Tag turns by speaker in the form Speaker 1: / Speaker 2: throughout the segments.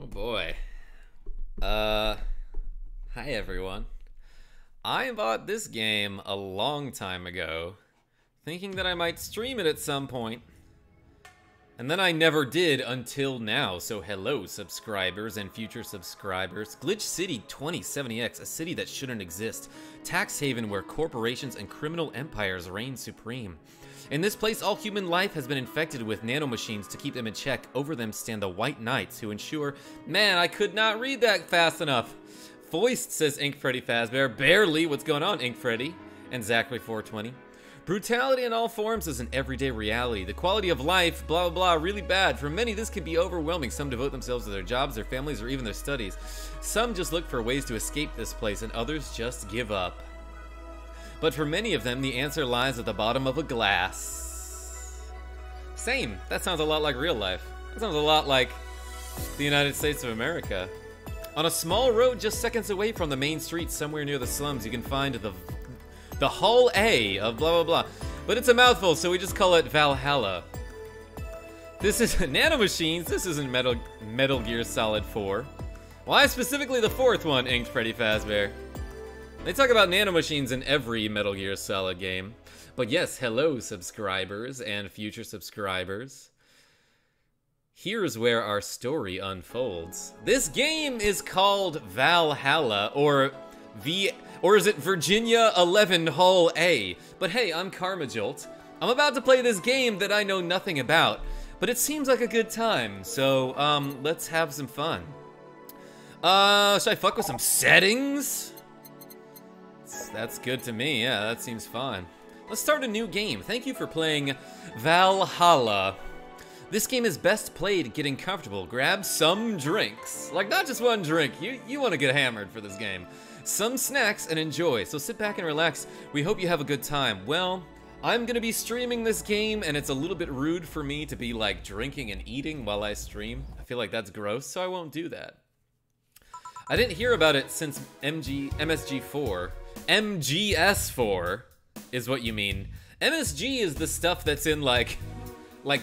Speaker 1: Oh boy. Hi everyone. I bought this game a long time ago, thinking that I might stream it at some point. And then I never did until now, so hello subscribers and future subscribers. Glitch City 2070X, a city that shouldn't exist. Tax haven where corporations and criminal empires reign supreme. In this place, all human life has been infected with nanomachines to keep them in check. Over them stand the White Knights, who ensure... Man, I could not read that fast enough. Foist, says Ink Freddy Fazbear. Barely. What's going on, Ink Freddy? And Zachary420. Brutality in all forms is an everyday reality. The quality of life, blah, blah, blah, really bad. For many, this can be overwhelming. Some devote themselves to their jobs, their families, or even their studies. Some just look for ways to escape this place, and others just give up. But for many of them, the answer lies at the bottom of a glass. Same. That sounds a lot like real life. That sounds a lot like the United States of America. On a small road just seconds away from the main street, somewhere near the slums, you can find the Hall A of blah, blah, blah. But it's a mouthful, so we just call it Valhalla. This is nanomachines. This isn't Metal Gear Solid 4. Why specifically the fourth one, Inked Freddy Fazbear? They talk about nanomachines in every Metal Gear Solid game. But yes, hello subscribers and future subscribers. Here's where our story unfolds. This game is called Valhalla, or is it VA-11 Hall A? But hey, I'm KarmaJolt. I'm about to play this game that I know nothing about, but it seems like a good time, so let's have some fun. Should I fuck with some settings? That's good to me, yeah, that seems fine. Let's start a new game. Thank you for playing Valhalla. This game is best played getting comfortable. Grab some drinks. Like, not just one drink. You want to get hammered for this game. Some snacks and enjoy. So sit back and relax. We hope you have a good time. Well, I'm going to be streaming this game, and it's a little bit rude for me to be, like, drinking and eating while I stream. I feel like that's gross, so I won't do that. I didn't hear about it since MSG4. MGS4 is what you mean. MSG is the stuff that's in, like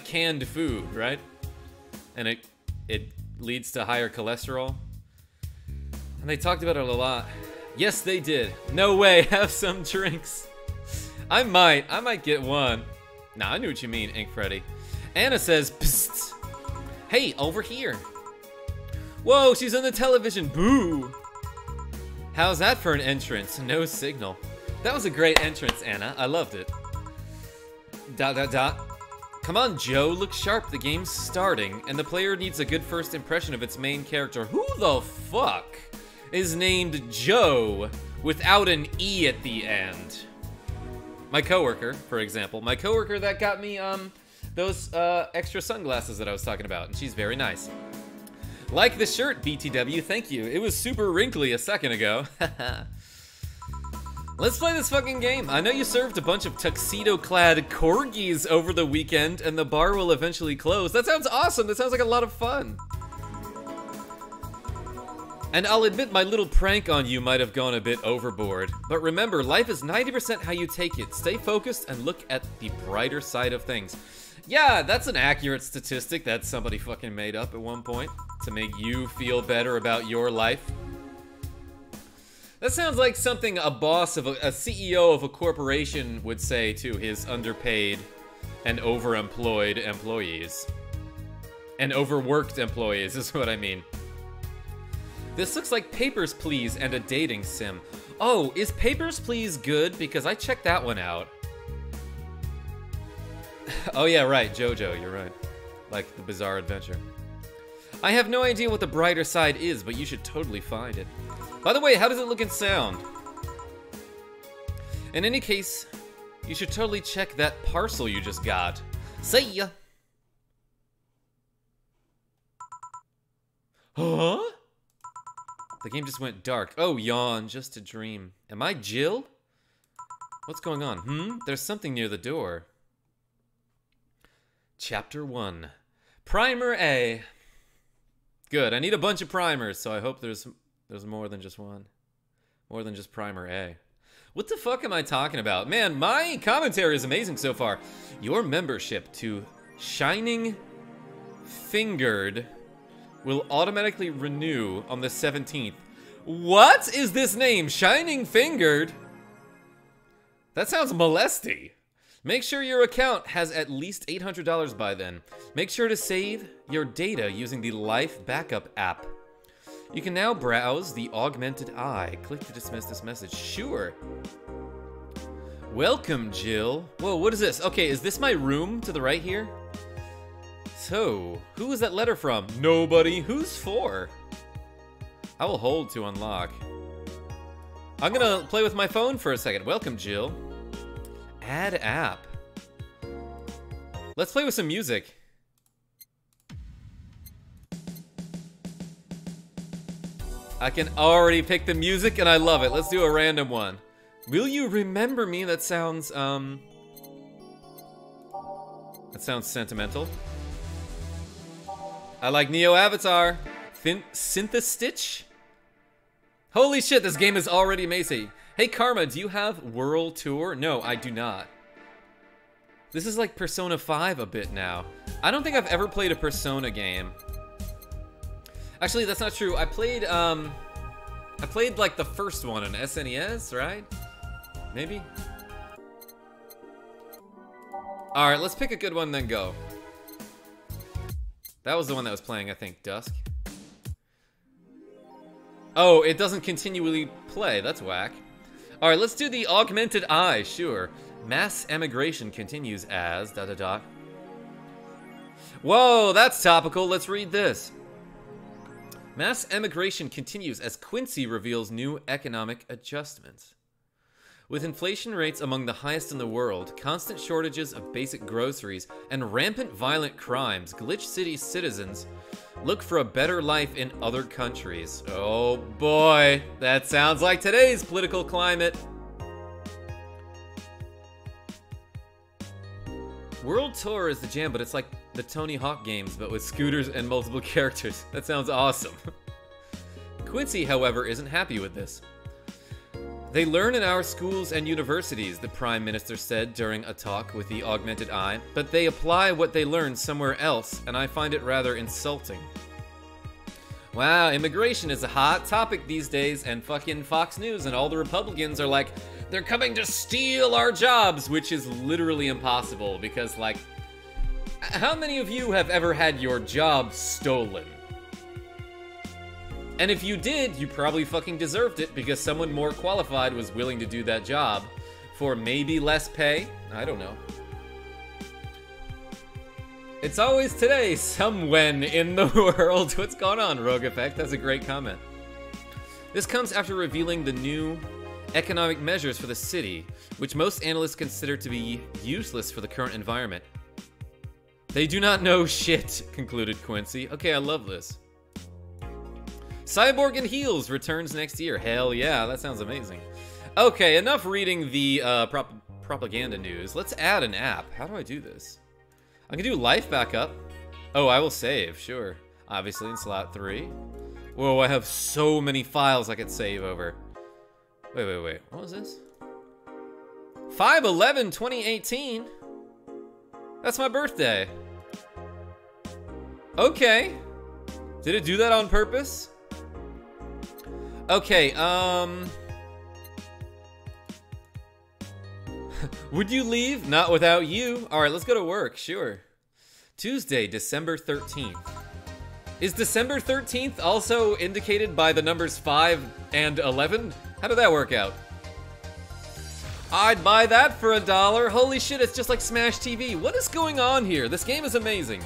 Speaker 1: canned food, right? And it leads to higher cholesterol. And they talked about it a lot. Yes, they did. No way, have some drinks. I might get one. Nah, I knew what you mean, Ink Freddy. Anna says, psst. Hey, over here. Whoa, she's on the television, boo. How's that for an entrance? No signal. That was a great entrance, Anna. I loved it. ... Come on, Joe, look sharp. The game's starting, and the player needs a good first impression of its main character. Who the fuck is named Joe without an E at the end? My coworker, for example. My coworker that got me those extra sunglasses that I was talking about, and she's very nice. Like the shirt, BTW, thank you. It was super wrinkly a second ago. Let's play this fucking game. I know you served a bunch of tuxedo-clad corgis over the weekend, and the bar will eventually close. That sounds awesome. That sounds like a lot of fun. And I'll admit my little prank on you might have gone a bit overboard. But remember, life is 90% how you take it. Stay focused and look at the brighter side of things. Yeah, that's an accurate statistic that somebody fucking made up at one point to make you feel better about your life. That sounds like something a boss of a CEO of a corporation would say to his underpaid and overemployed employees. And overworked employees is what I mean. This looks like Papers, Please and a dating sim. Oh, is Papers, Please good? Because I checked that one out. Oh yeah, right, JoJo, you're right. Like the Bizarre Adventure. I have no idea what the brighter side is, but you should totally find it. By the way, how does it look and sound? In any case, you should totally check that parcel you just got. See ya! Huh? The game just went dark. Oh, yawn, just a dream. Am I Jill? What's going on? There's something near the door. Chapter 1. Primer A. Good, I need a bunch of primers, so I hope there's more than just one. More than just Primer A. What the fuck am I talking about? Man, my commentary is amazing so far. Your membership to Shining Fingered will automatically renew on the 17th. What is this name? Shining Fingered? That sounds molesty. Make sure your account has at least $800 by then. Make sure to save your data using the Life Backup app. You can now browse the Augmented Eye. Click to dismiss this message. Sure. Welcome, Jill. Whoa, what is this? Okay, is this my room to the right here? So, who is that letter from? Nobody. Who's for? I will hold to unlock. I'm gonna play with my phone for a second. Welcome, Jill. Add app. Let's play with some music. I can already pick the music and I love it. Let's do a random one. Will you remember me? That sounds sentimental. I like Neo Avatar. Synthestitch? Holy shit, this game is already amazing. Hey Karma, do you have World Tour? No, I do not. This is like Persona 5 a bit now. I don't think I've ever played a Persona game. Actually, that's not true. I played like the first one on SNES, right? Maybe? Alright, let's pick a good one, then go. That was the one that was playing, I think, Dusk. Oh, it doesn't continually play. That's whack. Alright, let's do the Augmented Eye, sure. Mass emigration continues as... ... Whoa, that's topical. Let's read this. Mass emigration continues as Quincy reveals new economic adjustments. With inflation rates among the highest in the world, constant shortages of basic groceries, and rampant violent crimes, Glitch City citizens look for a better life in other countries. Oh boy, that sounds like today's political climate. World Tour is the jam, but it's like the Tony Hawk games, but with scooters and multiple characters. That sounds awesome. Quincy, however, isn't happy with this. They learn in our schools and universities, the Prime Minister said during a talk with the Augmented Eye, but they apply what they learn somewhere else, and I find it rather insulting. Wow, immigration is a hot topic these days, and fucking Fox News and all the Republicans are like, they're coming to steal our jobs, which is literally impossible, because, like, how many of you have ever had your job stolen? And if you did, you probably fucking deserved it because someone more qualified was willing to do that job for maybe less pay. I don't know. It's always today, somewhen in the world. What's going on, Rogue Effect? That's a great comment. This comes after revealing the new economic measures for the city, which most analysts consider to be useless for the current environment. They do not know shit, concluded Quincy. Okay, I love this. Cyborg and Heels returns next year. Hell yeah, that sounds amazing. Okay, enough reading the propaganda news. Let's add an app. How do I do this? I can do life backup. Oh, I will save, sure. Obviously in slot 3. Whoa, I have so many files I could save over. Wait. What was this? 5/11/2018? That's my birthday. Okay. Did it do that on purpose? Okay, would you leave? Not without you. Alright, let's go to work, sure. Tuesday, December 13th. Is December 13th also indicated by the numbers 5 and 11? How did that work out? I'd buy that for $1. Holy shit, it's just like Smash TV. What is going on here? This game is amazing.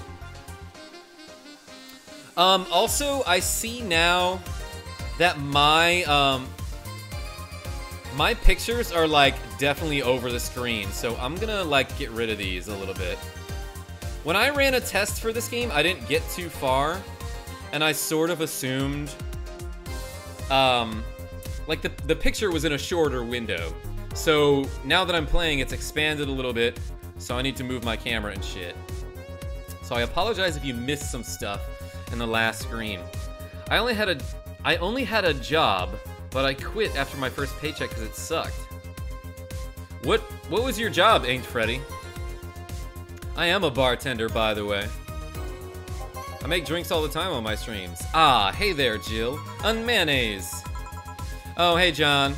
Speaker 1: Also, I see now that my pictures are like definitely over the screen, so I'm gonna like get rid of these a little bit. When I ran a test for this game, I didn't get too far, and I sort of assumed like the picture was in a shorter window. So now that I'm playing, it's expanded a little bit, so I need to move my camera and shit. So I apologize if you missed some stuff in the last screen. I only had a job, but I quit after my first paycheck because it sucked. What was your job, Inked Freddy? I am a bartender, by the way. I make drinks all the time on my streams. Ah, hey there, Jill. Mayonnaise. Oh, hey, John.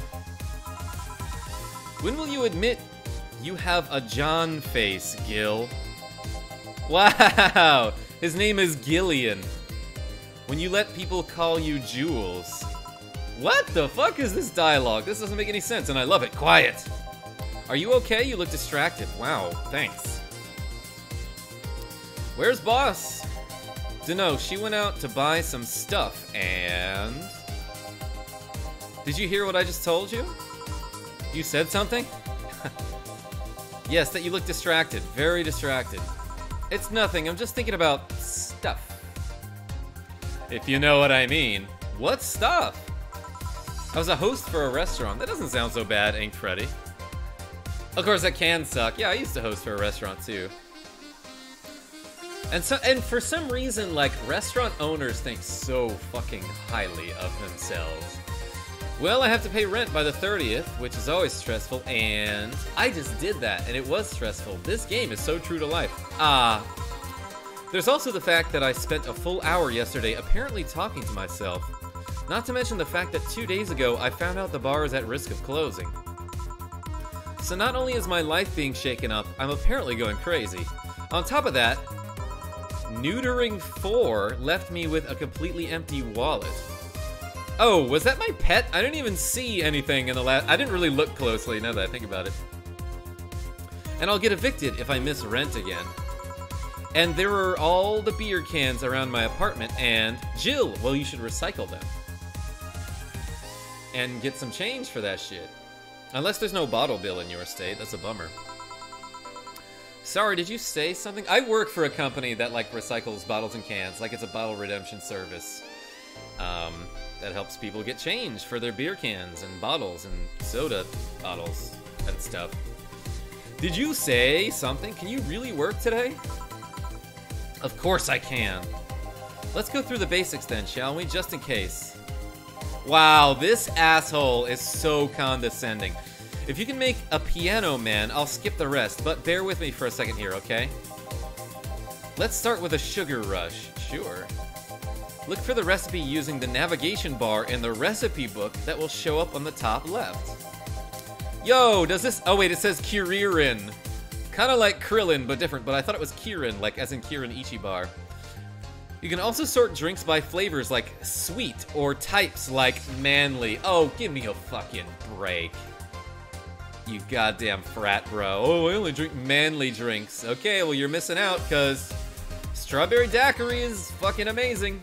Speaker 1: When will you admit you have a John face, Gil? Wow, his name is Gillian. When you let people call you Jules. What the fuck is this dialogue? This doesn't make any sense, and I love it. Quiet. Are you okay? You look distracted. Wow, thanks. Where's Boss? Dunno, she went out to buy some stuff, and... Did you hear what I just told you? You said something? Yes, that you look distracted. Very distracted. It's nothing, I'm just thinking about stuff. If you know what I mean. What stuff? I was a host for a restaurant. That doesn't sound so bad, Ink Freddy. Of course, that can suck. Yeah, I used to host for a restaurant, too. And for some reason, like, restaurant owners think so fucking highly of themselves. Well, I have to pay rent by the 30th, which is always stressful, and I just did that, and it was stressful. This game is so true to life. There's also the fact that I spent a full hour yesterday apparently talking to myself. Not to mention the fact that 2 days ago, I found out the bar is at risk of closing. So not only is my life being shaken up, I'm apparently going crazy. On top of that, Neutering 4 left me with a completely empty wallet. Oh, was that my pet? I didn't even see anything in the last... I didn't really look closely, now that I think about it. And I'll get evicted if I miss rent again. And there are all the beer cans around my apartment, and... Jill, well, you should recycle them. And get some change for that shit. Unless there's no bottle bill in your state, that's a bummer. Sorry, did you say something? I work for a company that, like, recycles bottles and cans, like it's a bottle redemption service. That helps people get change for their beer cans and bottles and soda bottles and stuff. Did you say something? Can you really work today? Of course I can. Let's go through the basics then, shall we? Just in case. Wow, this asshole is so condescending. If you can make a piano man, I'll skip the rest, but bear with me for a second here, okay? Let's start with a sugar rush. Sure. Look for the recipe using the navigation bar in the recipe book that will show up on the top left. Yo, does this... Oh, wait, it says Kuririn. Kind of like Krillin, but different, but I thought it was Kirin, like as in Kirin Ichibar. You can also sort drinks by flavors like sweet or types like manly. Oh, give me a fucking break. You goddamn frat bro. Oh, I only drink manly drinks. Okay, well, you're missing out, because strawberry daiquiri is fucking amazing.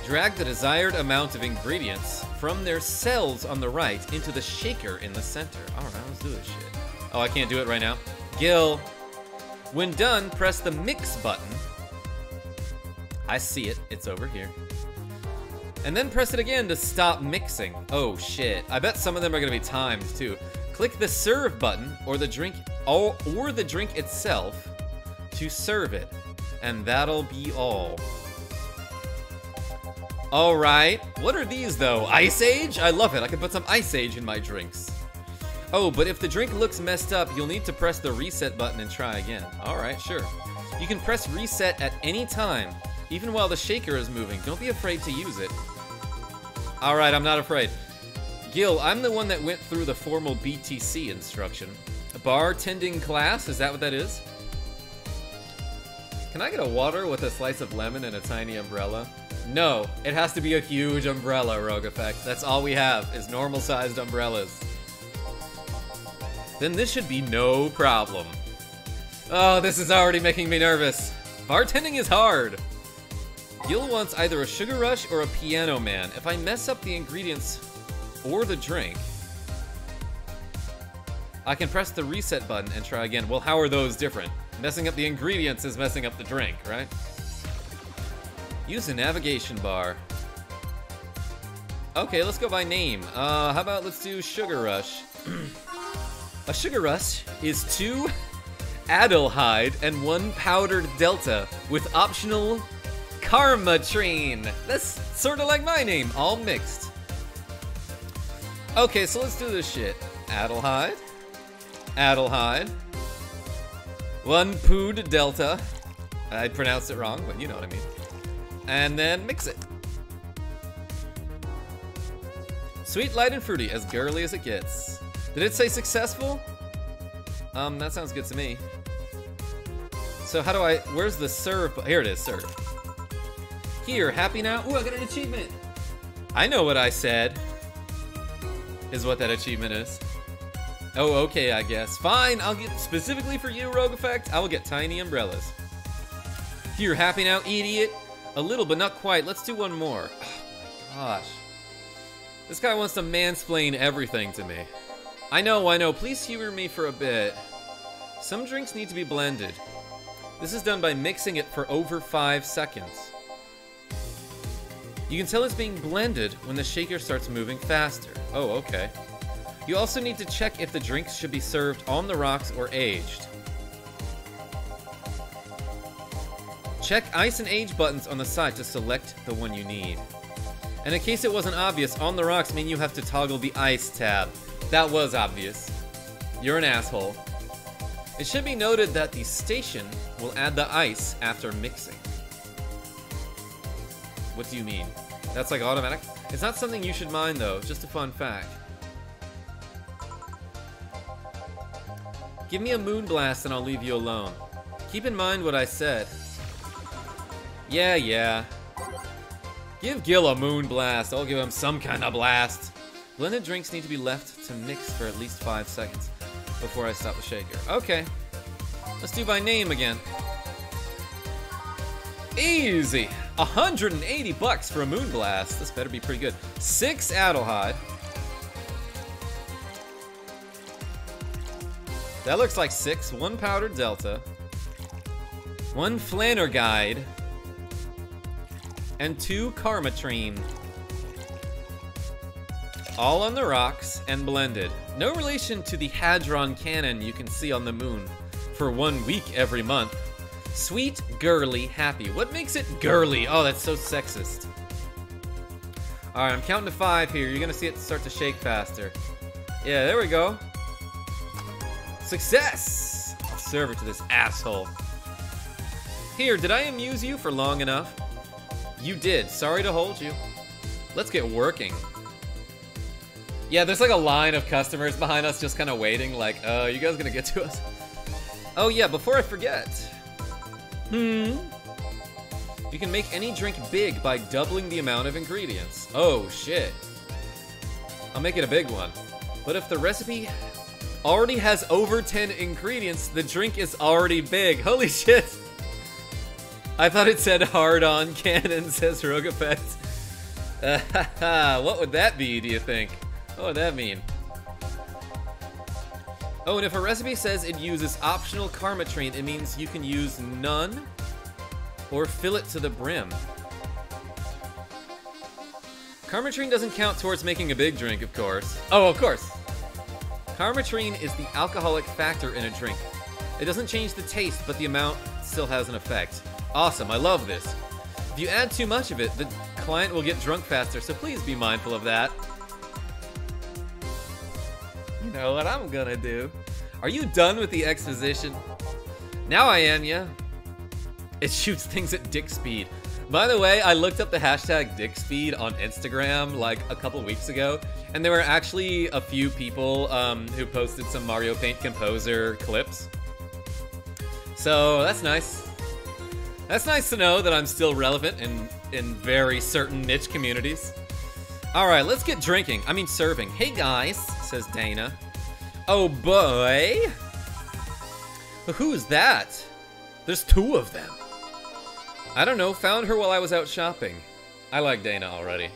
Speaker 1: Drag the desired amount of ingredients from their cells on the right into the shaker in the center. Alright, let's do this shit. Oh, I can't do it right now. Gil. When done, press the mix button. I see it. It's over here. And then press it again to stop mixing. Oh shit. I bet some of them are gonna be timed too. Click the serve button or the drink itself to serve it. And that'll be all. Alright. What are these though? Ice Age? I love it. I can put some Ice Age in my drinks. Oh, but if the drink looks messed up, you'll need to press the reset button and try again. Alright, sure. You can press reset at any time, even while the shaker is moving. Don't be afraid to use it. Alright, I'm not afraid. Gil, I'm the one that went through the formal BTC instruction. A bartending class? Is that what that is? Can I get a water with a slice of lemon and a tiny umbrella? No, it has to be a huge umbrella, Rogue Effect. That's all we have, is normal-sized umbrellas. Then this should be no problem. Oh, this is already making me nervous. Bartending is hard. Gil wants either a sugar rush or a piano man. If I mess up the ingredients or the drink, I can press the reset button and try again. Well, how are those different? Messing up the ingredients is messing up the drink, right? Use the navigation bar. Okay, let's go by name. How about let's do Sugar Rush. A Sugar Rush is 2 Adelhyde and 1 powdered Delta with optional KarmaJolt. That's sort of like my name, all mixed. Okay, so let's do this shit. Adelhyde. 1 Pood Delta. I pronounced it wrong, but you know what I mean. And then mix it. Sweet, light, and fruity, as girly as it gets. Did it say successful? That sounds good to me. So how do I, where's the serve? Here it is, serve. Here, happy now? Ooh, I got an achievement. I know what I said. Is what that achievement is. Oh, okay, I guess. Fine, I'll get, specifically for you, Rogue Effect, I will get tiny umbrellas. Here, happy now, idiot? A little, but not quite. Let's do one more. Oh my gosh. This guy wants to mansplain everything to me. I know. Please humor me for a bit. Some drinks need to be blended. This is done by mixing it for over 5 seconds. You can tell it's being blended when the shaker starts moving faster. Oh, okay. You also need to check if the drinks should be served on the rocks or aged. Check ice and age buttons on the side to select the one you need. And in case it wasn't obvious, on the rocks mean you have to toggle the ice tab. That was obvious. You're an asshole. It should be noted that the station will add the ice after mixing. What do you mean? That's like automatic? It's not something you should mind though, just a fun fact. Give me a moonblast and I'll leave you alone. Keep in mind what I said. Yeah. Give Gil a moonblast. I'll give him some kind of blast. Blended drinks need to be left to mix for at least 5 seconds before I stop the shaker. Okay. Let's do by name again. Easy. 180 bucks for a moonblast. This better be pretty good. 6 Adelheid. That looks like 6. 1 powdered Delta. 1 Flanner Guide. And 2 Karmatrine. All on the rocks and blended. No relation to the Hadron Cannon you can see on the moon for 1 week every month. Sweet, girly, happy. What makes it girly? Oh, that's so sexist. Alright, I'm counting to 5 here. You're gonna see it start to shake faster. Yeah, there we go. Success! I'll serve it to this asshole. Here, did I amuse you for long enough? You did. Sorry to hold you. Let's get working. Yeah, there's like a line of customers behind us just kind of waiting like, you guys gonna get to us? Oh yeah, before I forget. You can make any drink big by doubling the amount of ingredients. Oh shit. I'll make it a big one. But if the recipe already has over 10 ingredients, the drink is already big. Holy shit. I thought it said hard-on cannon, says Rogue Effect. What would that be, do you think? What would that mean? Oh, and if a recipe says it uses optional Karmatrine, it means you can use none or fill it to the brim. Karmatrine doesn't count towards making a big drink, of course. Oh, of course. Karmatrine is the alcoholic factor in a drink. It doesn't change the taste, but the amount still has an effect. Awesome, I love this. If you add too much of it, the client will get drunk faster, so please be mindful of that. You know what I'm gonna do. Are you done with the exposition? Now I am, yeah. It shoots things at dick speed. By the way, I looked up the hashtag dick speed on Instagram like a couple weeks ago, and there were actually a few people who posted some Mario Paint Composer clips. So that's nice. That's nice to know that I'm still relevant in very certain niche communities. Alright, let's get drinking. I mean serving. Hey guys, says Dana. Oh boy. Who's that? There's 2 of them. I don't know, found her while I was out shopping. I like Dana already.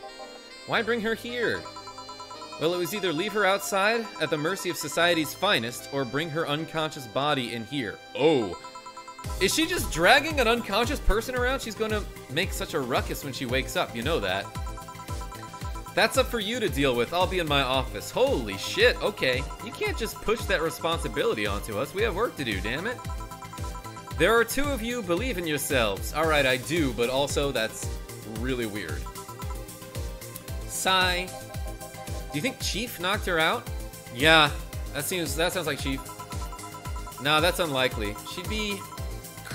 Speaker 1: Why bring her here? Well, it was either leave her outside at the mercy of society's finest or bring her unconscious body in here. Oh. Is she just dragging an unconscious person around? She's gonna make such a ruckus when she wakes up, you know that. That's up for you to deal with. I'll be in my office. Holy shit, okay. You can't just push that responsibility onto us. We have work to do, damn it. There are 2 of you, believe in yourselves. Alright, I do, but also that's really weird. Sigh. Do you think Chief knocked her out? Yeah, that sounds like Chief. Nah, that's unlikely. She'd be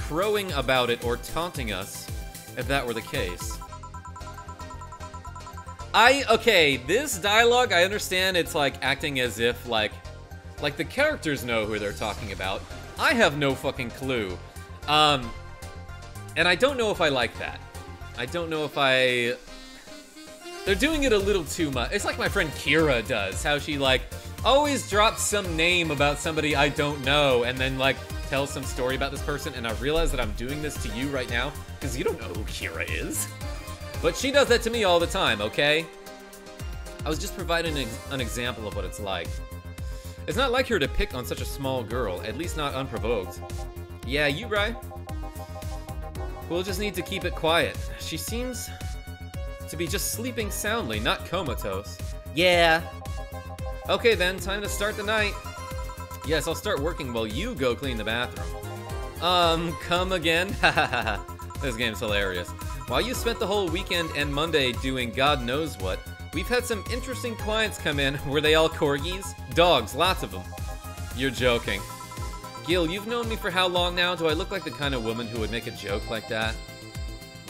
Speaker 1: crowing about it or taunting us if that were the case. Okay, this dialogue, I understand it's like acting as if like the characters know who they're talking about. I have no fucking clue. And I don't know if I like that. I don't know if I... They're doing it a little too much. It's like my friend Kira does, how she like always drops some name about somebody I don't know and then like tells some story about this person, and I realize that I'm doing this to you right now because you don't know who Kira is. But she does that to me all the time, okay? I was just providing an example of what it's like. It's not like her to pick on such a small girl, at least not unprovoked. Yeah, you right. We'll just need to keep it quiet. She seems to be just sleeping soundly, not comatose. Yeah. Okay then, time to start the night. Yes, I'll start working while you go clean the bathroom. Come again? Hahaha. This game's hilarious. While you spent the whole weekend and Monday doing God knows what, we've had some interesting clients come in. Were they all corgis? Dogs, lots of them. You're joking. Gil, you've known me for how long now? Do I look like the kind of woman who would make a joke like that?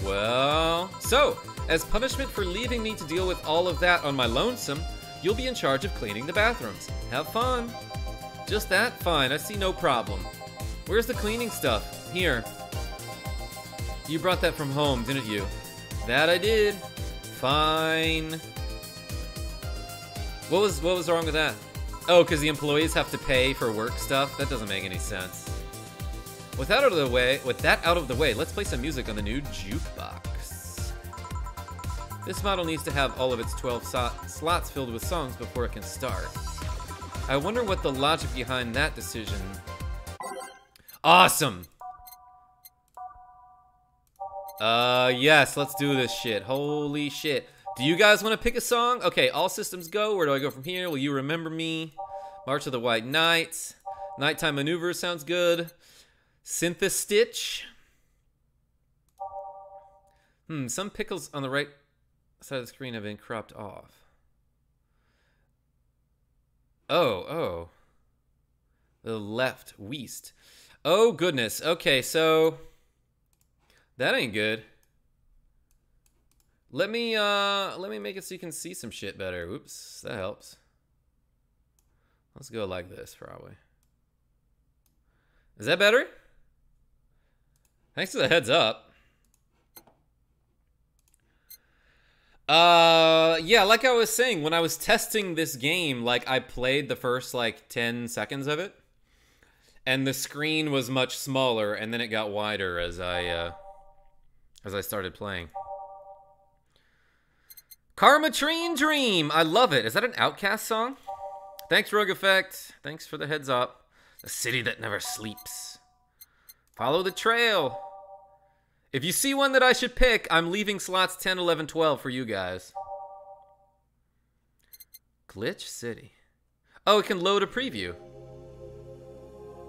Speaker 1: Well, so, as punishment for leaving me to deal with all of that on my lonesome, you'll be in charge of cleaning the bathrooms. Have fun. Just that? Fine, I see no problem. Where's the cleaning stuff? Here. You brought that from home, didn't you? That I did. Fine. What was wrong with that? Oh, because the employees have to pay for work stuff? That doesn't make any sense. With that out of the way, let's play some music on the new jukebox. This model needs to have all of its 12 slots filled with songs before it can start. I wonder what the logic behind that decision. Awesome! Yes, let's do this shit. Holy shit. Do you guys want to pick a song? Okay, all systems go. Where do I go from here? Will you remember me? March of the White Knights. Nighttime Maneuvers sounds good. Synthestitch. Some pickles on the right side of the screen have been cropped off. Oh. The left, Weast. Oh, goodness. Okay, so... that ain't good. Let me make it so you can see some shit better. Oops, that helps. Let's go like this, probably. Is that better? Thanks for the heads up. Yeah, like I was saying, when I was testing this game, like, I played the first, like, 10 seconds of it. And the screen was much smaller, and then it got wider as I started playing. KarmaJolt Dream! I love it. Is that an Outcast song? Thanks, Rogue Effect. Thanks for the heads up. The city that never sleeps. Follow the trail. If you see one that I should pick, I'm leaving slots 10, 11, 12 for you guys. Glitch City. Oh, it can load a preview.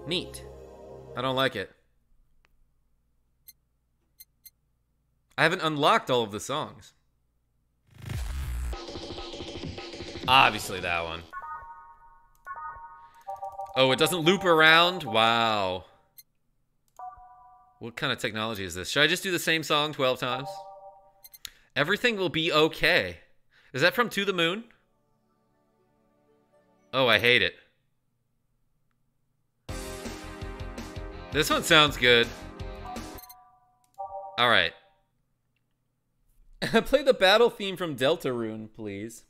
Speaker 1: Neat. I don't like it. I haven't unlocked all of the songs. Obviously that one. Oh, it doesn't loop around? Wow. What kind of technology is this? Should I just do the same song 12 times? Everything will be okay. Is that from To the Moon? Oh, I hate it. This one sounds good. Alright. Play the battle theme from Deltarune, please.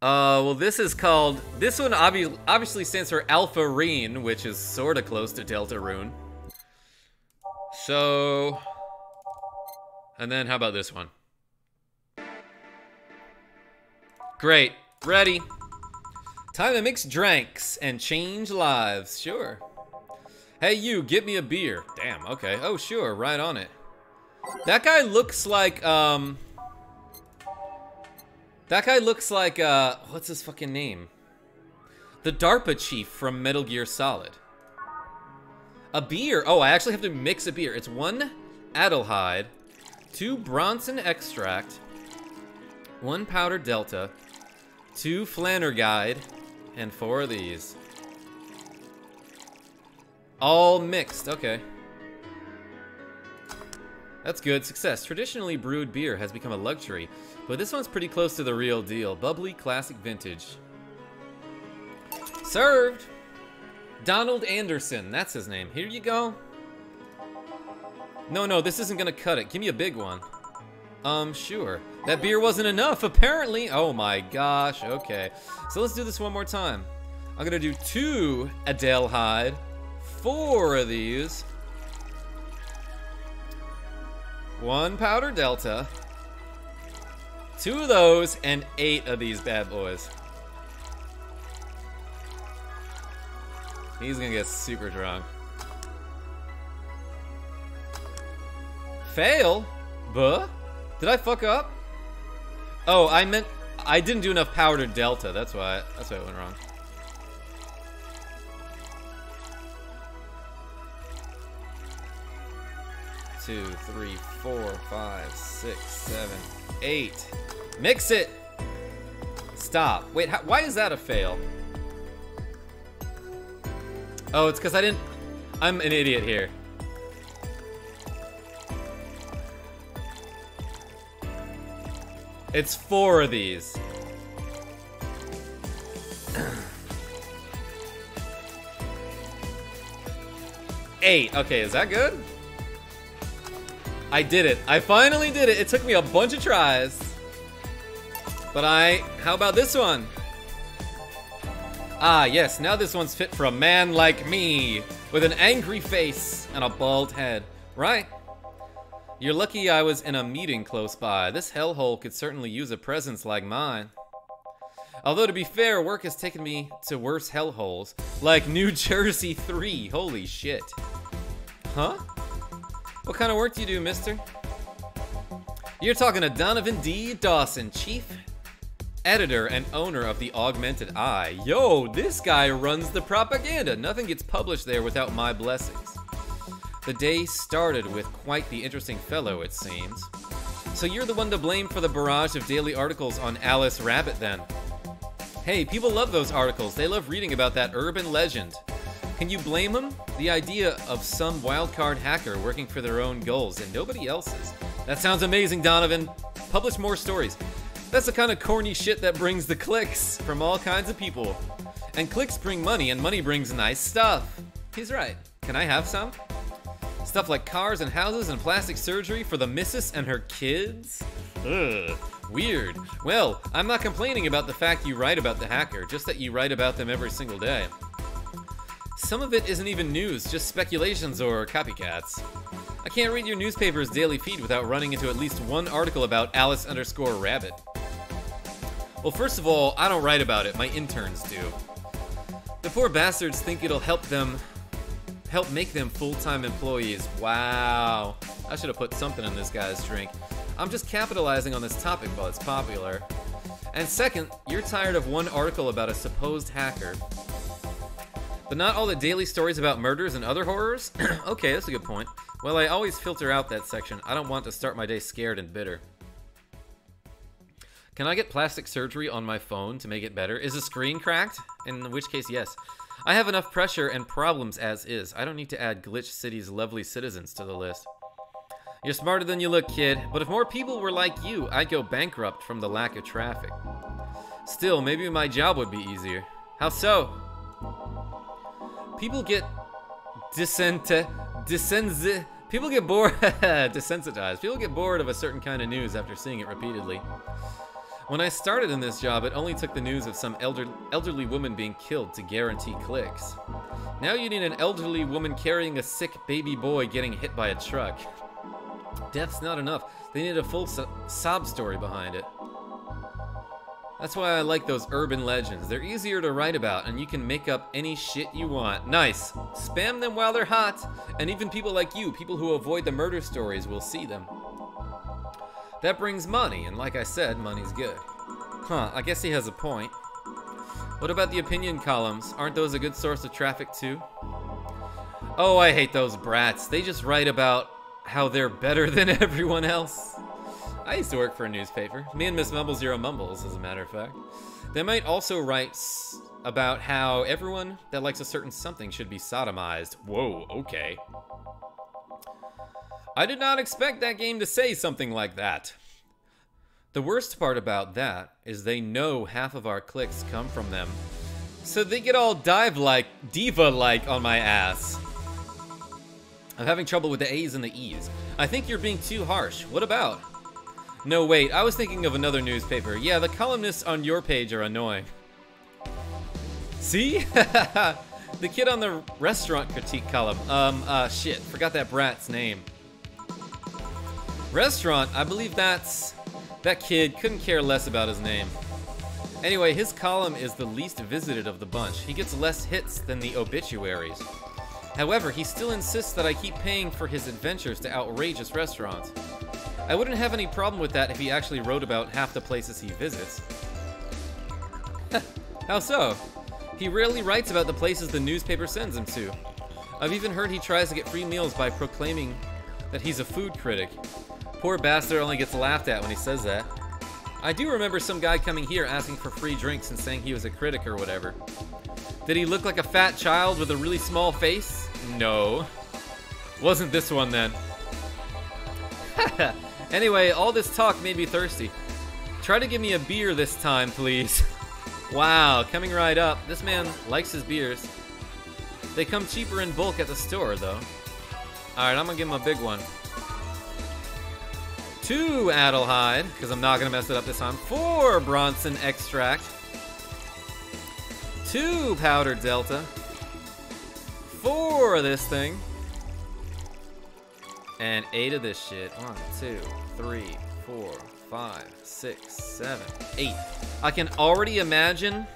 Speaker 1: Well, this is called... This one obviously stands for Alpharine, which is sort of close to Deltarune. So... And then, how about this one? Great. Ready. Time to mix drinks and change lives. Sure. Hey, you, get me a beer. Damn, okay. Oh, sure, right on it. That guy looks like, That guy looks like, what's his fucking name? The DARPA chief from Metal Gear Solid. A beer. Oh, I actually have to mix a beer. It's 1 Adelhyde, 2 Bronson extract, 1 powder Delta, 2 Flanner Guide, and 4 of these. All mixed, okay. That's good. Success. Traditionally brewed beer has become a luxury, but this one's pretty close to the real deal. Bubbly, classic vintage. Served! Donald Anderson, that's his name. Here you go. No, this isn't gonna cut it. Give me a big one. Sure. That beer wasn't enough, apparently. Oh my gosh, okay. So let's do this one more time. I'm gonna do 2 Adelheid, 4 of these, 1 Powder Delta, 2 of those, and 8 of these bad boys. He's gonna get super drunk. Fail? Buh? Did I fuck up? Oh, I meant I didn't do enough Powder Delta. That's why it went wrong. Two, 3, 4, 5, 6, 7, 8. Mix it. Stop. Wait, why is that a fail? Oh, it's because I'm an idiot here. It's 4 of these. Eight. Okay, is that good? I did it. I finally did it. It took me a bunch of tries. But how about this one? Ah, yes, now this one's fit for a man like me, with an angry face and a bald head, right? You're lucky I was in a meeting close by. This hellhole could certainly use a presence like mine. Although, to be fair, work has taken me to worse hellholes, like New Jersey 3. Holy shit. Huh? What kind of work do you do, mister? You're talking to Donovan D. Dawson, chief editor and owner of the Augmented Eye. Yo, this guy runs the propaganda. Nothing gets published there without my blessings. The day started with quite the interesting fellow, it seems. So you're the one to blame for the barrage of daily articles on Alice Rabbit, then? Hey, people love those articles. They love reading about that urban legend. Can you blame them? The idea of some wildcard hacker working for their own goals and nobody else's. That sounds amazing, Donovan. Publish more stories. That's the kind of corny shit that brings the clicks from all kinds of people. And clicks bring money, and money brings nice stuff. He's right. Can I have some? Stuff like cars and houses and plastic surgery for the missus and her kids? Ugh, weird. Well, I'm not complaining about the fact you write about the hacker, just that you write about them every single day. Some of it isn't even news, just speculations or copycats. I can't read your newspaper's daily feed without running into at least one article about Alice_Rabbit. Well, first of all, I don't write about it, my interns do. The poor bastards think it'll help make them full-time employees. Wow. I should have put something in this guy's drink. I'm just capitalizing on this topic while it's popular. And second, you're tired of one article about a supposed hacker. But not all the daily stories about murders and other horrors? Okay, that's a good point. Well, I always filter out that section. I don't want to start my day scared and bitter. Can I get plastic surgery on my phone to make it better? Is the screen cracked? In which case, yes. I have enough pressure and problems as is. I don't need to add Glitch City's lovely citizens to the list. You're smarter than you look, kid. But if more people were like you, I'd go bankrupt from the lack of traffic. Still, maybe my job would be easier. How so? People get people get bored desensitized. People get bored of a certain kind of news after seeing it repeatedly. When I started in this job, it only took the news of some elderly woman being killed to guarantee clicks. Now you need an elderly woman carrying a sick baby boy getting hit by a truck. Death's not enough. They need a full sob story behind it. That's why I like those urban legends. They're easier to write about, and you can make up any shit you want. Nice. Spam them while they're hot, and even people like you, people who avoid the murder stories, will see them. That brings money, and like I said, money's good. Huh, I guess he has a point. What about the opinion columns? Aren't those a good source of traffic too? Oh, I hate those brats. They just write about how they're better than everyone else. I used to work for a newspaper. Me and Miss Mumble Zero Mumbles, as a matter of fact. They might also write about how everyone that likes a certain something should be sodomized. Whoa, okay. I did not expect that game to say something like that. The worst part about that is they know half of our clicks come from them. So they get all diva-like on my ass. I'm having trouble with the A's and the E's. I think you're being too harsh. What about? No, wait, I was thinking of another newspaper. Yeah, the columnists on your page are annoying. See? The kid on the restaurant critique column. Shit, forgot that brat's name. Restaurant, I believe that kid couldn't care less about his name. Anyway, his column is the least visited of the bunch. He gets less hits than the obituaries. However, he still insists that I keep paying for his adventures to outrageous restaurants. I wouldn't have any problem with that if he actually wrote about half the places he visits. How so? He rarely writes about the places the newspaper sends him to. I've even heard he tries to get free meals by proclaiming that he's a food critic. Poor bastard only gets laughed at when he says that. I do remember some guy coming here asking for free drinks and saying he was a critic or whatever. Did he look like a fat child with a really small face? No. Wasn't this one then. Anyway, all this talk made me thirsty. Try to give me a beer this time, please. Wow, coming right up. This man likes his beers. They come cheaper in bulk at the store, though. Alright, I'm gonna give him a big one. 2 Adelhyde, because I'm not gonna mess it up this time. 4 Bronson Extract. 2 Powdered Delta. 4 of this thing. And 8 of this shit. 1, 2, 3, 4, 5, 6, 7, 8. I can already imagine.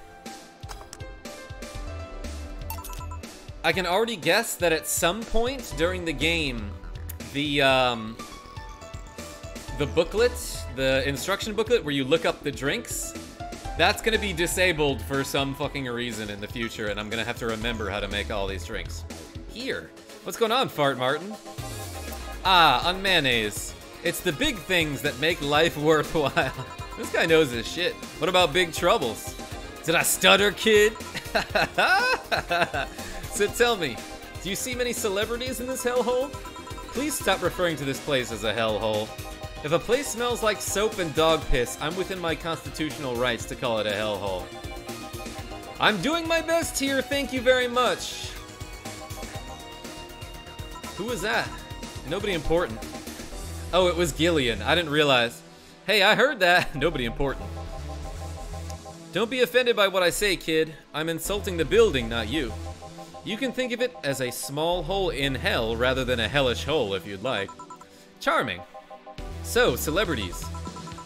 Speaker 1: I can already guess that at some point during the game, the booklet, the instruction booklet where you look up the drinks, that's gonna be disabled for some fucking reason in the future, and I'm gonna have to remember how to make all these drinks. Here. What's going on, Fart Martin? Ah, on mayonnaise. It's the big things that make life worthwhile. This guy knows his shit. What about big troubles? Did I stutter, kid? So tell me, do you see many celebrities in this hellhole? Please stop referring to this place as a hellhole. If a place smells like soap and dog piss, I'm within my constitutional rights to call it a hellhole. I'm doing my best here, thank you very much. Who was that? Nobody important. Oh, it was Gillian. I didn't realize. Hey, I heard that. Nobody important. Don't be offended by what I say, kid. I'm insulting the building, not you. You can think of it as a small hole in hell rather than a hellish hole if you'd like. Charming. So, celebrities.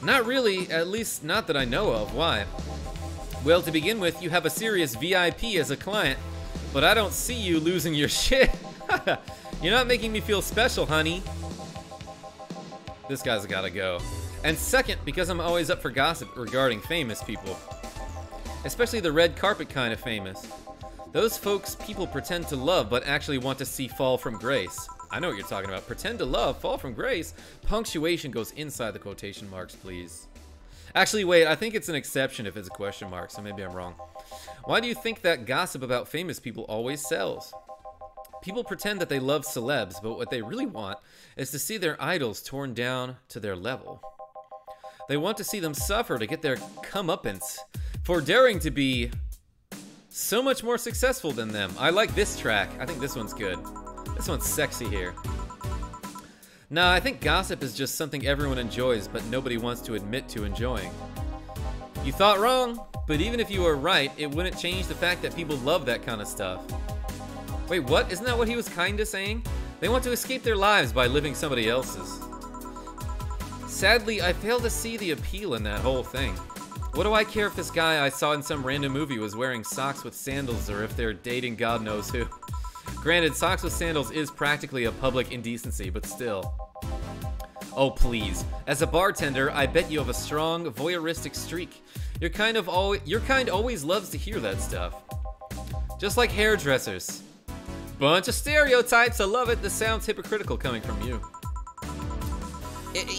Speaker 1: Not really, at least not that I know of. Why? Well, to begin with, you have a serious VIP as a client, but I don't see you losing your shit. You're not making me feel special, honey. This guy's gotta go. And second, because I'm always up for gossip regarding famous people. Especially the red carpet kind of famous. Those folks people pretend to love but actually want to see fall from grace. I know what you're talking about. Pretend to love, fall from grace. Punctuation goes inside the quotation marks, please. Actually, wait, I think it's an exception if it's a question mark, so maybe I'm wrong. Why do you think that gossip about famous people always sells? People pretend that they love celebs, but what they really want is to see their idols torn down to their level. They want to see them suffer to get their comeuppance for daring to be so much more successful than them. I like this track. I think this one's good. This one's sexy here. Nah, I think gossip is just something everyone enjoys, but nobody wants to admit to enjoying. You thought wrong, but even if you were right, it wouldn't change the fact that people love that kind of stuff. Wait, what? Isn't that what he was kinda saying? They want to escape their lives by living somebody else's. Sadly, I fail to see the appeal in that whole thing. What do I care if this guy I saw in some random movie was wearing socks with sandals or if they're dating God knows who? Granted, socks with sandals is practically a public indecency, but still. Oh, please. As a bartender, I bet you have a strong voyeuristic streak. Your kind always loves to hear that stuff. Just like hairdressers. Bunch of stereotypes, I love it. This sounds hypocritical coming from you.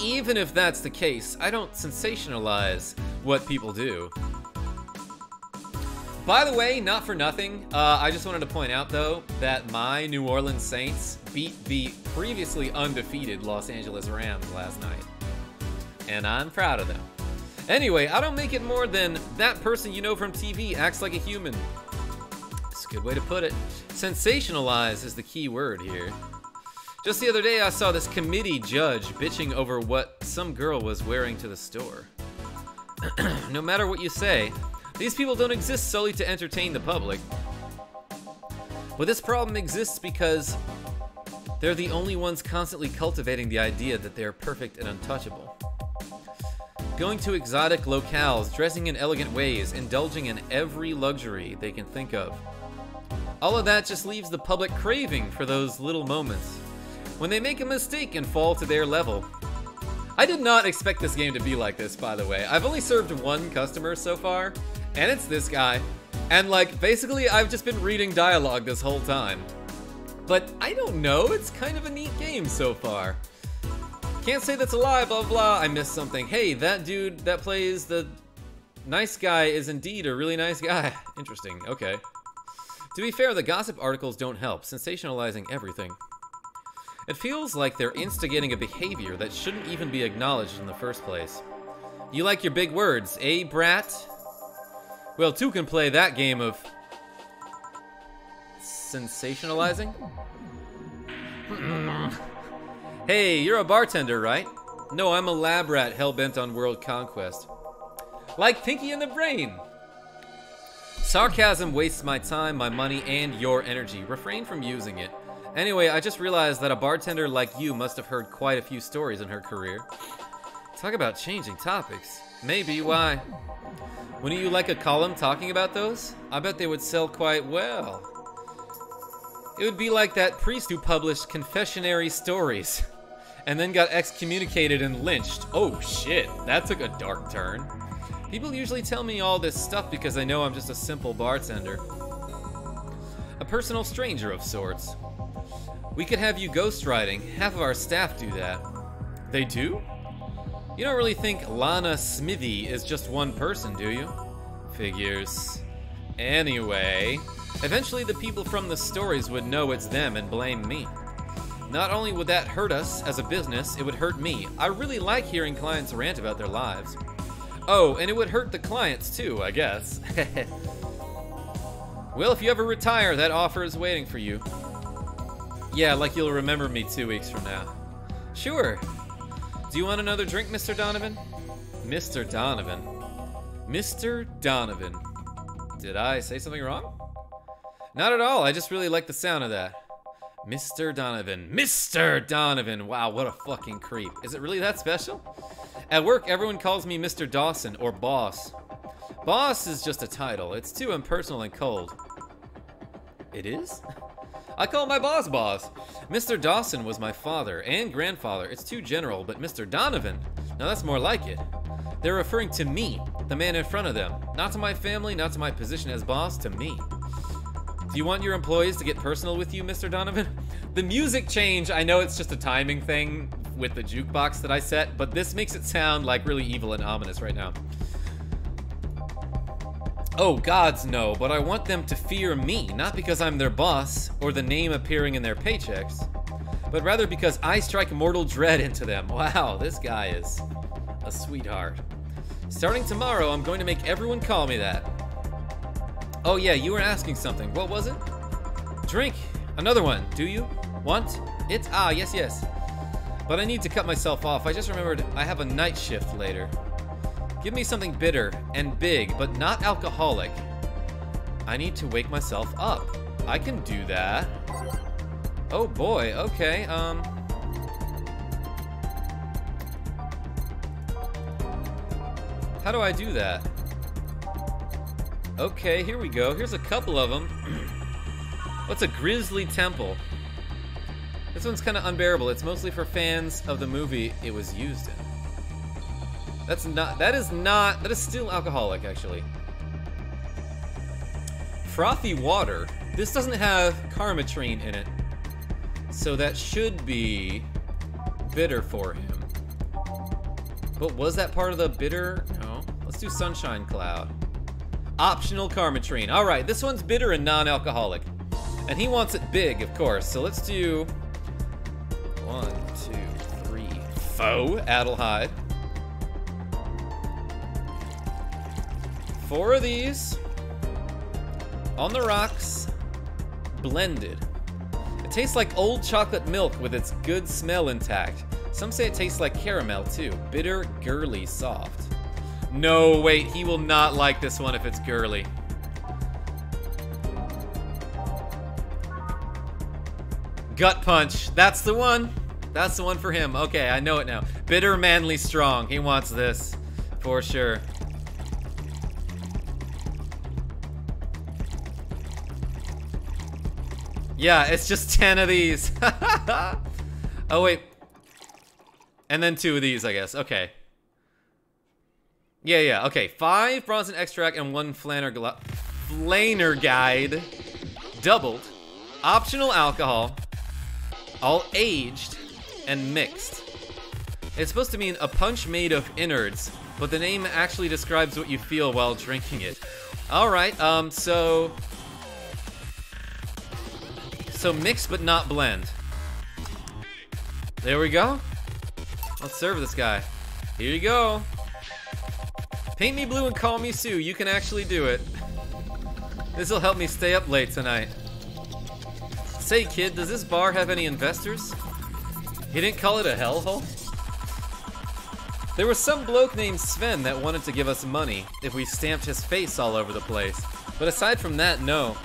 Speaker 1: Even if that's the case, I don't sensationalize what people do. By the way, not for nothing, I just wanted to point out, though, that my New Orleans Saints beat the previously undefeated Los Angeles Rams last night. And I'm proud of them. Anyway, I don't make it more than that person you know from TV acts like a human. It's a good way to put it. Sensationalize is the key word here. Just the other day, I saw this committee judge bitching over what some girl was wearing to the store. No matter what you say, these people don't exist solely to entertain the public. But this problem exists because they're the only ones constantly cultivating the idea that they are perfect and untouchable. Going to exotic locales, dressing in elegant ways, indulging in every luxury they can think of. All of that just leaves the public craving for those little moments when they make a mistake and fall to their level. I did not expect this game to be like this, by the way. I've only served one customer so far, and it's this guy. And like, basically, I've just been reading dialogue this whole time. But I don't know, it's kind of a neat game so far. Can't say that's a lie, blah, blah, I missed something. Hey, that dude that plays the nice guy is indeed a really nice guy. Interesting, okay. To be fair, the gossip articles don't help, sensationalizing everything. It feels like they're instigating a behavior that shouldn't even be acknowledged in the first place. You like your big words, eh, brat? Well, two can play that game of sensationalizing. Hey, you're a bartender, right? No, I'm a lab rat hell-bent on world conquest. Like Pinky in the Brain. Sarcasm wastes my time, my money, and your energy. Refrain from using it. Anyway, I just realized that a bartender like you must have heard quite a few stories in her career. Talk about changing topics. Maybe, why? Wouldn't you like a column talking about those? I bet they would sell quite well. It would be like that priest who published confessionary stories and then got excommunicated and lynched. Oh shit, that took a dark turn. People usually tell me all this stuff because they know I'm just a simple bartender. A personal stranger of sorts. We could have you ghostwriting. Half of our staff do that. They do? You don't really think Lana Smithy is just one person, do you? Figures. Anyway, eventually the people from the stories would know it's them and blame me. Not only would that hurt us as a business, it would hurt me. I really like hearing clients rant about their lives. Oh, and it would hurt the clients too, I guess. Well, if you ever retire, that offer is waiting for you. Yeah, like you'll remember me 2 weeks from now. Sure. Do you want another drink, Mr. Donovan? Mr. Donovan. Mr. Donovan. Did I say something wrong? Not at all, I just really like the sound of that. Mr. Donovan. Mr. Donovan! Wow, what a fucking creep. Is it really that special? At work, everyone calls me Mr. Dawson, or Boss. Boss is just a title. It's too impersonal and cold. It is? I call my boss Boss. Mr. Dawson was my father and grandfather. It's too general, but Mr. Donovan, now that's more like it. They're referring to me, the man in front of them. Not to my family, not to my position as boss, to me. Do you want your employees to get personal with you, Mr. Donovan? The music change, I know it's just a timing thing with the jukebox that I set, but this makes it sound like really evil and ominous right now. Oh, gods, no, but I want them to fear me, not because I'm their boss or the name appearing in their paychecks, but rather because I strike mortal dread into them. Wow, this guy is a sweetheart. Starting tomorrow, I'm going to make everyone call me that. Oh yeah, you were asking something. What was it? Drink. Another one. Do you? Want it? Ah, yes, yes. But I need to cut myself off. I just remembered I have a night shift later. Give me something bitter and big, but not alcoholic. I need to wake myself up. I can do that. Oh boy, okay, how do I do that? Okay, here we go. Here's a couple of them. What's a grisly temple? This one's kind of unbearable. It's mostly for fans of the movie it was used in. That is still alcoholic, actually. Frothy water. This doesn't have karmatrine in it. So that should be bitter for him. But was that part of the bitter? No. Let's do sunshine cloud. Optional Karmatrine. Alright, this one's bitter and non-alcoholic. And he wants it big, of course. So let's do 1, 2, 3. Faux Adelhyde. 4 of these. On the rocks. Blended. It tastes like old chocolate milk with its good smell intact. Some say it tastes like caramel too. Bitter, girly, soft. No, wait, he will not like this one if it's girly. Gut punch. That's the one. That's the one for him. Okay, I know it now. Bitter, manly, strong. He wants this. For sure. Yeah, it's just 10 of these. Oh, wait. And then 2 of these, I guess. Okay. Yeah, okay. 5 Bronson extract and 1 flaner guide. Doubled. Optional alcohol. All aged and mixed. It's supposed to mean a punch made of innards, but the name actually describes what you feel while drinking it. Alright, so mix but not blend. There we go. Let's serve this guy. Here you go. Paint me blue and call me Sue. You can actually do it. This'll help me stay up late tonight. Say, kid, does this bar have any investors? He didn't call it a hellhole? There was some bloke named Sven that wanted to give us money if we stamped his face all over the place. But aside from that, no.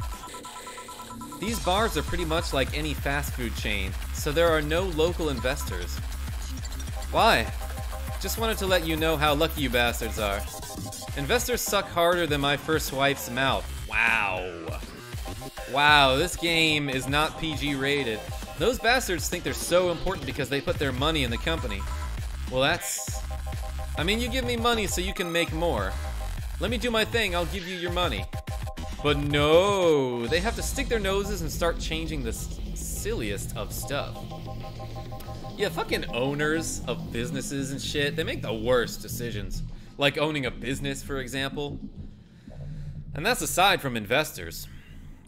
Speaker 1: These bars are pretty much like any fast food chain, so there are no local investors. Why? Just wanted to let you know how lucky you bastards are. Investors suck harder than my first wife's mouth. Wow. Wow, this game is not PG rated. Those bastards think they're so important because they put their money in the company. Well, that's... I mean, you give me money so you can make more. Let me do my thing, I'll give you your money. But no, they have to stick their noses and start changing the silliest of stuff. Yeah, fucking owners of businesses and shit, they make the worst decisions. Like owning a business, for example. And that's aside from investors.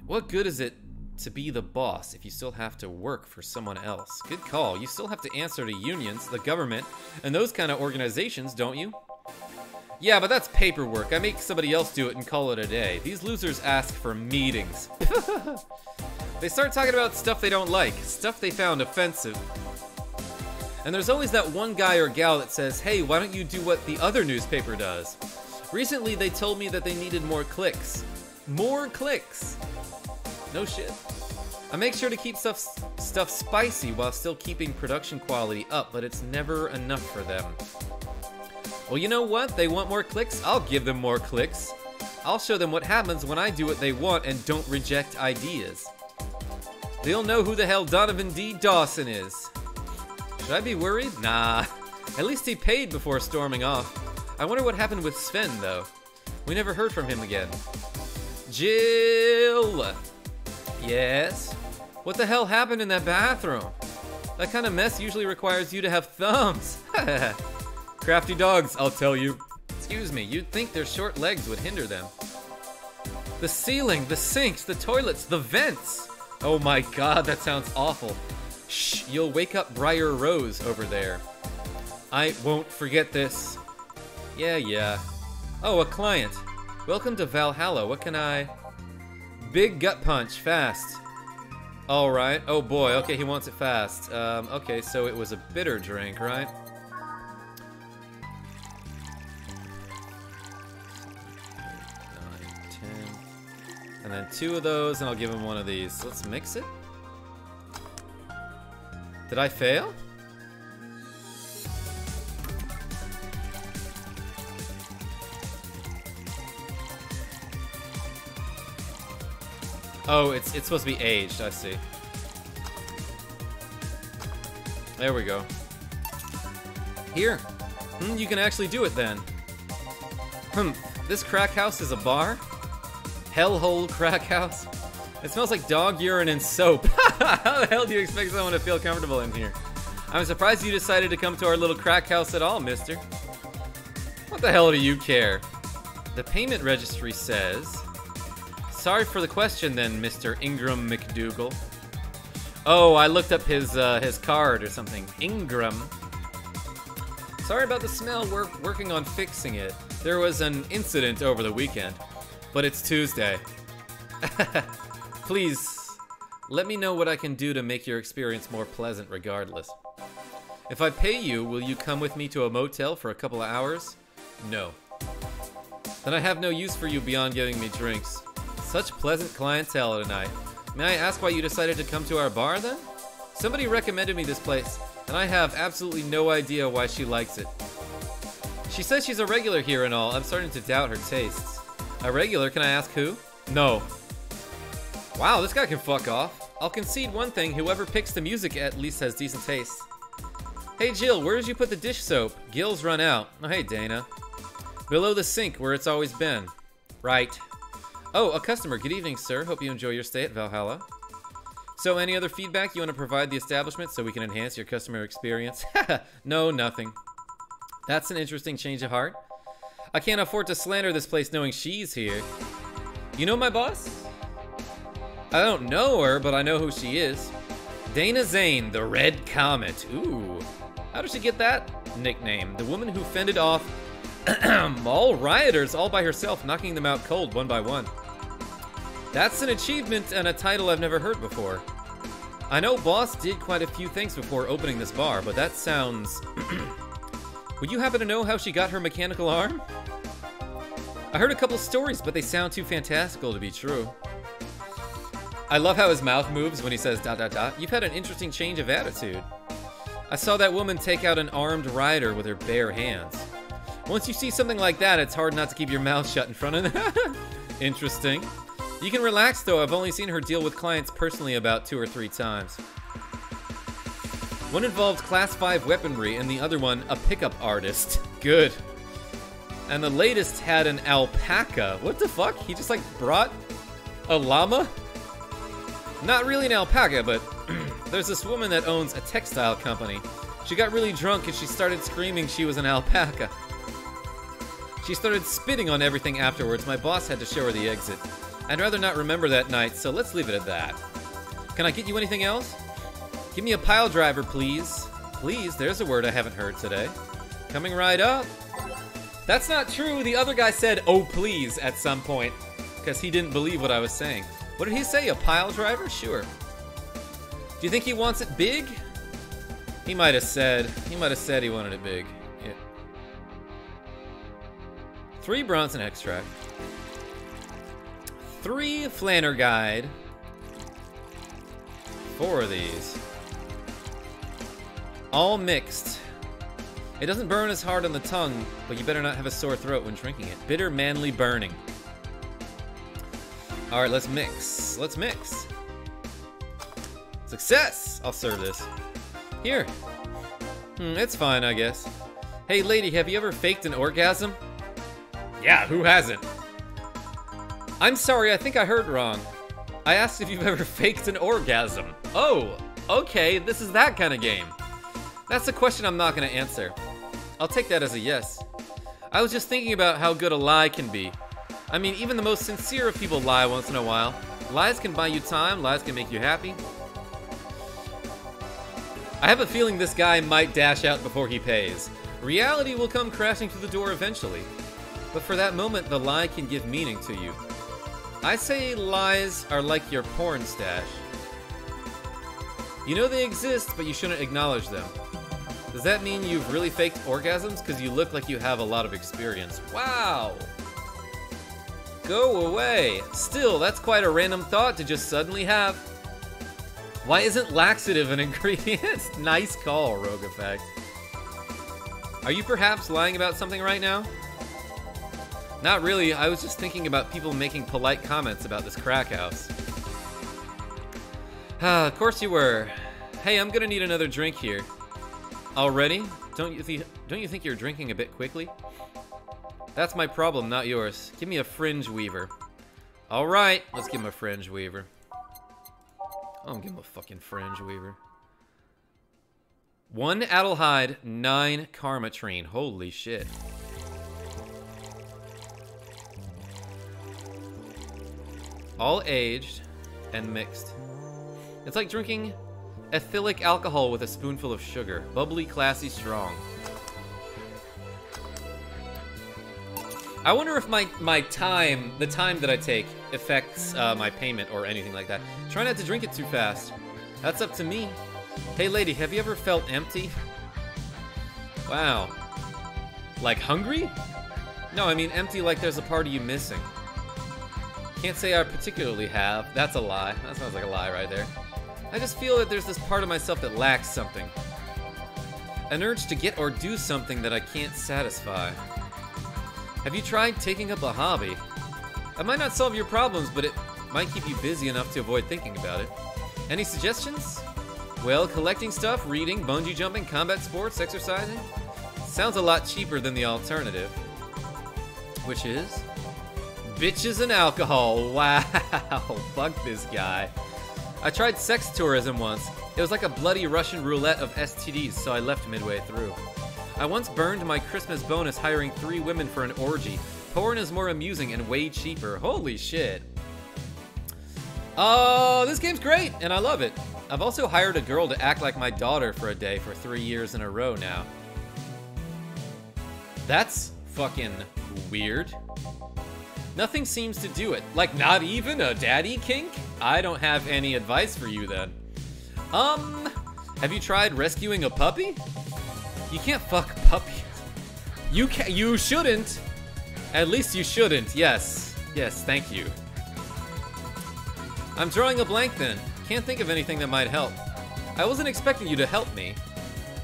Speaker 1: What good is it to be the boss if you still have to work for someone else? Good call. You still have to answer to unions, the government, and those kind of organizations, don't you? Yeah, but that's paperwork. I make somebody else do it and call it a day. These losers ask for meetings. They start talking about stuff they don't like, stuff they found offensive. And there's always that one guy or gal that says, hey, why don't you do what the other newspaper does? Recently, they told me that they needed more clicks. More clicks. No shit. I make sure to keep stuff spicy while still keeping production quality up, but it's never enough for them. Well, you know what? They want more clicks? I'll give them more clicks. I'll show them what happens when I do what they want and don't reject ideas. They'll know who the hell Donovan D. Dawson is. Should I be worried? Nah. At least he paid before storming off. I wonder what happened with Sven, though. We never heard from him again. Jill! Yes? What the hell happened in that bathroom? That kind of mess usually requires you to have thumbs. Crafty dogs, I'll tell you. Excuse me, you'd think their short legs would hinder them. The ceiling, the sinks, the toilets, the vents. Oh my god, that sounds awful. Shh, you'll wake up Briar Rose over there. I won't forget this. Yeah. Oh, a client. Welcome to Valhalla, what can I... Big gut punch, fast. Alright, oh boy, okay, he wants it fast. Okay, so it was a bitter drink, right? 9, 10. And then 2 of those, and I'll give him 1 of these. Let's mix it. Did I fail? Oh, it's supposed to be aged, I see. There we go. Here. You can actually do it then. This crack house is a bar? Hellhole crack house? It smells like dog urine and soap. How the hell do you expect someone to feel comfortable in here? I'm surprised you decided to come to our little crack house at all, mister. What the hell do you care? The payment registry says... Sorry for the question then, Mr. Ingram McDougal. Oh, I looked up his card or something. Ingram. Sorry about the smell. We're working on fixing it. There was an incident over the weekend, but it's Tuesday. Please, let me know what I can do to make your experience more pleasant regardless. If I pay you, will you come with me to a motel for a couple of hours? No. Then I have no use for you beyond giving me drinks. Such pleasant clientele tonight. May I ask why you decided to come to our bar then? Somebody recommended me this place, and I have absolutely no idea why she likes it. She says she's a regular here and all. I'm starting to doubt her tastes. A regular? Can I ask who? No. Wow, this guy can fuck off. I'll concede one thing, whoever picks the music at least has decent taste. Hey Jill, where did you put the dish soap? Gil's run out. Oh, hey Dana. Below the sink, where it's always been. Right. Oh, a customer. Good evening, sir. Hope you enjoy your stay at Valhalla. So, any other feedback you want to provide the establishment so we can enhance your customer experience? No, nothing. That's an interesting change of heart. I can't afford to slander this place knowing she's here. You know my boss? I don't know her, but I know who she is. Dana Zane, the Red Comet. Ooh. How did she get that nickname? The woman who fended off all rioters all by herself, knocking them out cold one by one. That's an achievement and a title I've never heard before. I know Boss did quite a few things before opening this bar, but that sounds... Would you happen to know how she got her mechanical arm? I heard a couple stories, but they sound too fantastical to be true. I love how his mouth moves when he says ... You've had an interesting change of attitude. I saw that woman take out an armed rider with her bare hands. Once you see something like that, it's hard not to keep your mouth shut in front of them. Interesting. You can relax though, I've only seen her deal with clients personally about 2 or 3 times. One involved class 5 weaponry and the other one a pickup artist. Good. And the latest had an alpaca. What the fuck? He just like brought a llama? Not really an alpaca, but there's this woman that owns a textile company. She got really drunk and she started screaming she was an alpaca. She started spitting on everything afterwards. My boss had to show her the exit. I'd rather not remember that night, so let's leave it at that. Can I get you anything else? Give me a pile driver, please. Please, there's a word I haven't heard today. Coming right up. That's not true. The other guy said, oh, please, at some point, because he didn't believe what I was saying. What did he say? A pile driver? Sure. Do you think he wants it big? He might have said he wanted it big. Yeah. 3 Bronson extract. 3 Flanner Guide. 4 of these. All mixed. It doesn't burn as hard on the tongue, but you better not have a sore throat when drinking it. Bitter, manly burning. Alright, let's mix. Let's mix. Success! I'll serve this. Here. It's fine, I guess. Hey, lady, have you ever faked an orgasm? Yeah, who hasn't? I'm sorry, I think I heard wrong. I asked if you've ever faked an orgasm. Oh, okay, this is that kind of game. That's a question I'm not going to answer. I'll take that as a yes. I was just thinking about how good a lie can be. I mean, even the most sincere of people lie once in a while. Lies can buy you time, lies can make you happy. I have a feeling this guy might dash out before he pays. Reality will come crashing through the door eventually. But for that moment, the lie can give meaning to you. I say lies are like your porn stash. You know they exist, but you shouldn't acknowledge them. Does that mean you've really faked orgasms? Because you look like you have a lot of experience. Wow! Go away! Still, that's quite a random thought to just suddenly have. Why isn't laxative an ingredient? Nice call, Rogue Effect. Are you perhaps lying about something right now? Not really, I was just thinking about people making polite comments about this crack house. Of course you were. Hey, I'm gonna need another drink here. Already? Don't you think you're drinking a bit quickly? That's my problem, not yours. Give me a fringe weaver. Alright, let's give him a fringe weaver. I'm gonna give him a fucking fringe weaver. 1 Adelhyde, 9 Karmatrine. Holy shit. All aged and mixed. It's like drinking ethylic alcohol with a spoonful of sugar. Bubbly, classy, strong. I wonder if my time, the time that I take, affects my payment or anything like that. Try not to drink it too fast. That's up to me. Hey lady, have you ever felt empty? Wow. Like hungry? No, I mean empty like there's a part of you missing. Can't say I particularly have. That's a lie. That sounds like a lie right there. I just feel that there's this part of myself that lacks something. An urge to get or do something that I can't satisfy. Have you tried taking up a hobby? It might not solve your problems, but it might keep you busy enough to avoid thinking about it. Any suggestions? Well, collecting stuff, reading, bungee jumping, combat sports, exercising. Sounds a lot cheaper than the alternative. Which is? Bitches and alcohol. Wow. Fuck this guy. I tried sex tourism once. It was like a bloody Russian roulette of STDs, so I left midway through. I once burned my Christmas bonus hiring 3 women for an orgy. Porn is more amusing and way cheaper. Holy shit. This game's great, and I love it. I've also hired a girl to act like my daughter for a day for 3 years in a row now. That's fucking weird. Nothing seems to do it. Like, not even a daddy kink? I don't have any advice for you then. Have you tried rescuing a puppy? You can't fuck puppies. You shouldn't. At least you shouldn't. Yes. Yes, thank you. I'm drawing a blank then. Can't think of anything that might help. I wasn't expecting you to help me.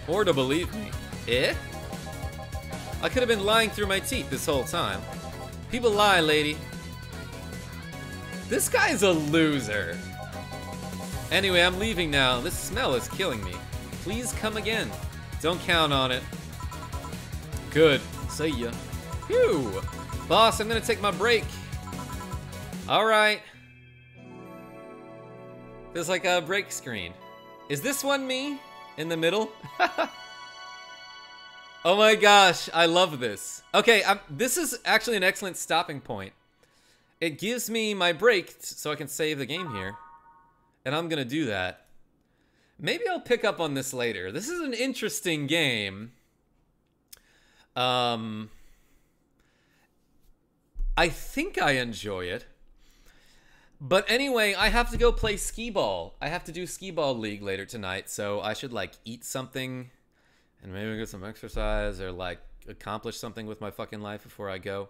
Speaker 1: Or to believe me. Eh? I could have been lying through my teeth this whole time. People lie, lady. This guy's a loser. Anyway, I'm leaving now. This smell is killing me. Please come again. Don't count on it. Good. See ya. Phew. Boss, I'm gonna take my break. Alright. There's like a break screen. Is this one me? In the middle? Oh my gosh, I love this. Okay, this is actually an excellent stopping point. It gives me my break so I can save the game here. And I'm gonna do that. Maybe I'll pick up on this later. This is an interesting game. I think I enjoy it. But anyway, I have to go play skee-ball. I have to do skee-ball league later tonight, so I should like eat something and maybe get some exercise or like accomplish something with my fucking life before I go.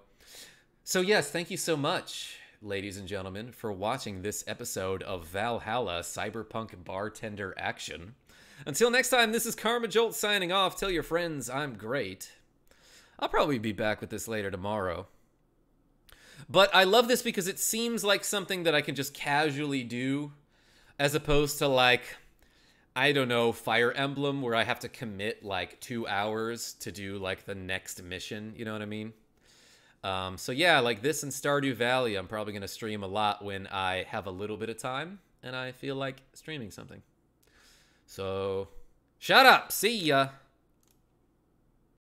Speaker 1: So yes, thank you so much, ladies and gentlemen, for watching this episode of Valhalla Cyberpunk Bartender Action. Until next time, this is KarmaJolt signing off. Tell your friends I'm great. I'll probably be back with this later tomorrow. But I love this because it seems like something that I can just casually do, as opposed to like, I don't know, Fire Emblem, where I have to commit like 2 hours to do like the next mission, you know what I mean? So yeah, like this and Stardew Valley, I'm probably going to stream a lot when I have a little bit of time and I feel like streaming something. So, shut up! See ya!